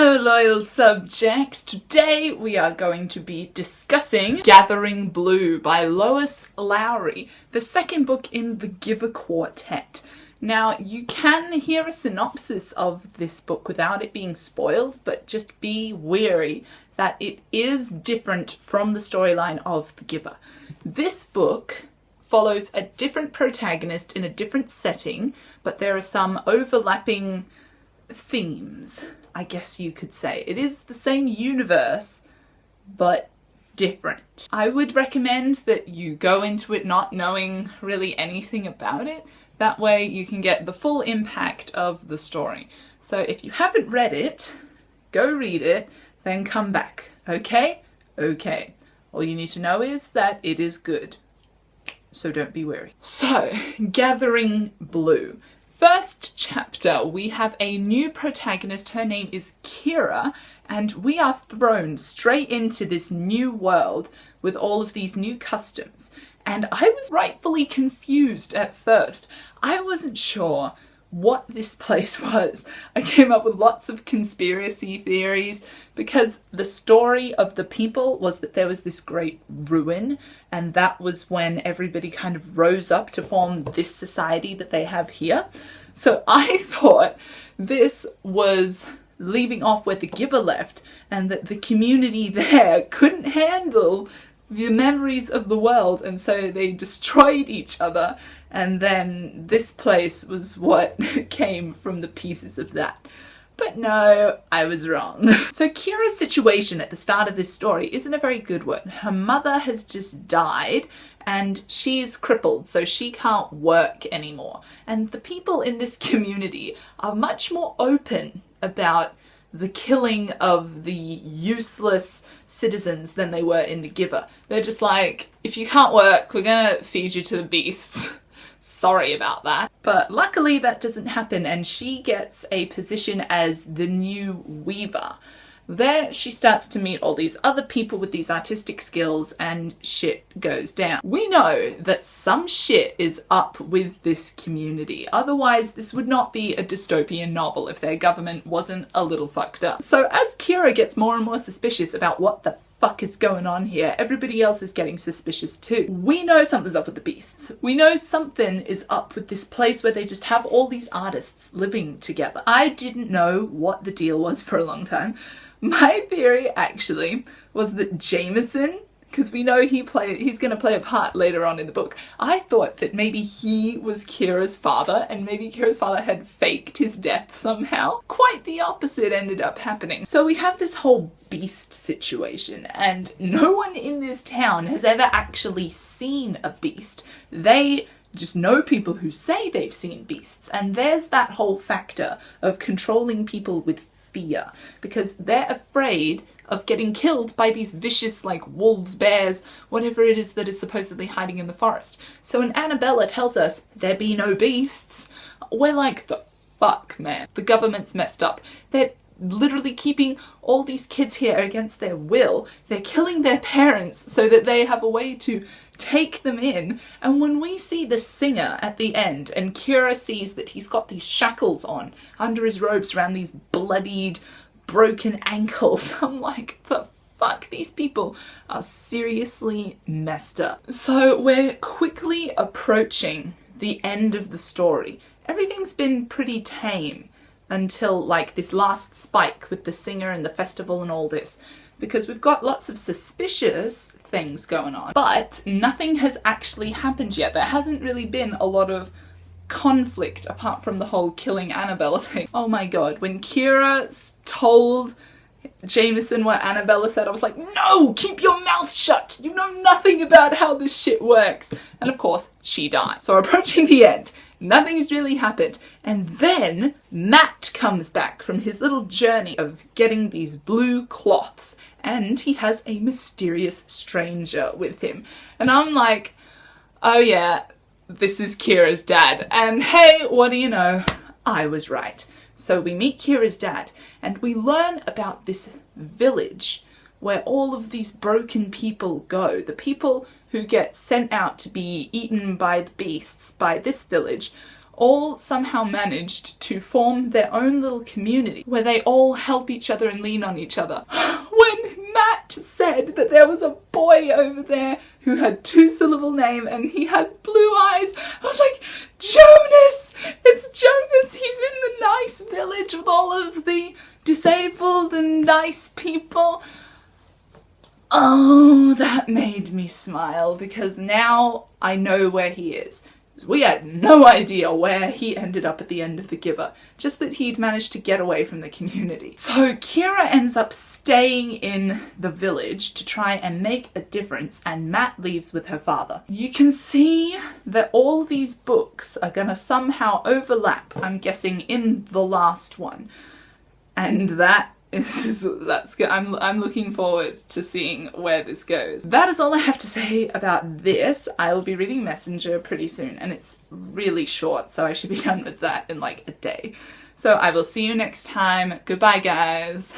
Hello, loyal subjects! Today we are going to be discussing Gathering Blue by Lois Lowry, the second book in the Giver Quartet. Now, you can hear a synopsis of this book without it being spoiled, but just be wary that it is different from the storyline of The Giver. This book follows a different protagonist in a different setting, but there are some overlapping themes, I guess you could say. It is the same universe, but different. I would recommend that you go into it not knowing really anything about it. That way you can get the full impact of the story. So if you haven't read it, go read it, then come back. Okay? Okay. All you need to know is that it is good. So don't be wary. So, Gathering Blue. First chapter, we have a new protagonist. Her name is Kira, and we are thrown straight into this new world with all of these new customs. And I was rightfully confused at first. I wasn't sure what this place was. I came up with lots of conspiracy theories because the story of the people was that there was this great ruin, and that was when everybody kind of rose up to form this society that they have here. So I thought this was leaving off where the Giver left, and that the community there couldn't handle the memories of the world, and so they destroyed each other, and then this place was what came from the pieces of that. But no, I was wrong. So Kira's situation at the start of this story isn't a very good one. Her mother has just died and she's crippled, so she can't work anymore. And the people in this community are much more open about the killing of the useless citizens than they were in The Giver. They're just like, if you can't work, we're gonna feed you to the beasts. Sorry about that. But luckily that doesn't happen, and she gets a position as the new weaver. There she starts to meet all these other people with these artistic skills, and shit goes down. We know that some shit is up with this community. Otherwise, this would not be a dystopian novel if their government wasn't a little fucked up. So as Kira gets more and more suspicious about what the fuck is going on here, everybody else is getting suspicious too. We know something's up with the beasts. We know something is up with this place where they just have all these artists living together. I didn't know what the deal was for a long time. My theory actually was that Jameson, because we know he's going to play a part later on in the book, I thought that maybe he was Kira's father, and maybe Kira's father had faked his death somehow. Quite the opposite ended up happening. So we have this whole beast situation, and no one in this town has ever actually seen a beast. They just know people who say they've seen beasts, and there's that whole factor of controlling people with fear, because they're afraid of getting killed by these vicious, like, wolves, bears, whatever it is that is supposedly hiding in the forest. So when Annabella tells us there be no beasts, we're like, the fuck, man. The government's messed up. They're literally keeping all these kids here against their will. They're killing their parents so that they have a way to take them in. And when we see the singer at the end, and Kira sees that he's got these shackles on under his robes around these bloodied, broken ankles, I'm like, the fuck, these people are seriously messed up. So we're quickly approaching the end of the story. Everything's been pretty tame until, like, this last spike with the singer and the festival and all this, because we've got lots of suspicious things going on, but nothing has actually happened yet. There hasn't really been a lot of conflict apart from the whole killing Annabella thing. Oh my god, when Kira told Jameson what Annabella said, I was like, no, keep your mouth shut, you know nothing about how this shit works. And of course she died. So we're approaching the end. Nothing's really happened. And then Matt comes back from his little journey of getting these blue cloths, and he has a mysterious stranger with him. And I'm like, oh yeah, this is Kira's dad. And hey, what do you know? I was right. So we meet Kira's dad, and we learn about this village where all of these broken people go. The people who get sent out to be eaten by the beasts by this village all somehow managed to form their own little community where they all help each other and lean on each other. When Matt said that there was a boy over there who had 2-syllable name and he had blue eyes, I was like, Jonas! It's Jonas! He's in the nice village with all of the disabled and nice people. Oh, that made me smile, because now I know where he is. We had no idea where he ended up at the end of The Giver, just that he'd managed to get away from the community. So Kira ends up staying in the village to try and make a difference, and Matt leaves with her father. You can see that all these books are gonna somehow overlap, I'm guessing, in the last one. And that's good. I'm looking forward to seeing where this goes. That is all I have to say about this. I will be reading Messenger pretty soon, and it's really short, so I should be done with that in like a day. So I will see you next time. Goodbye, guys.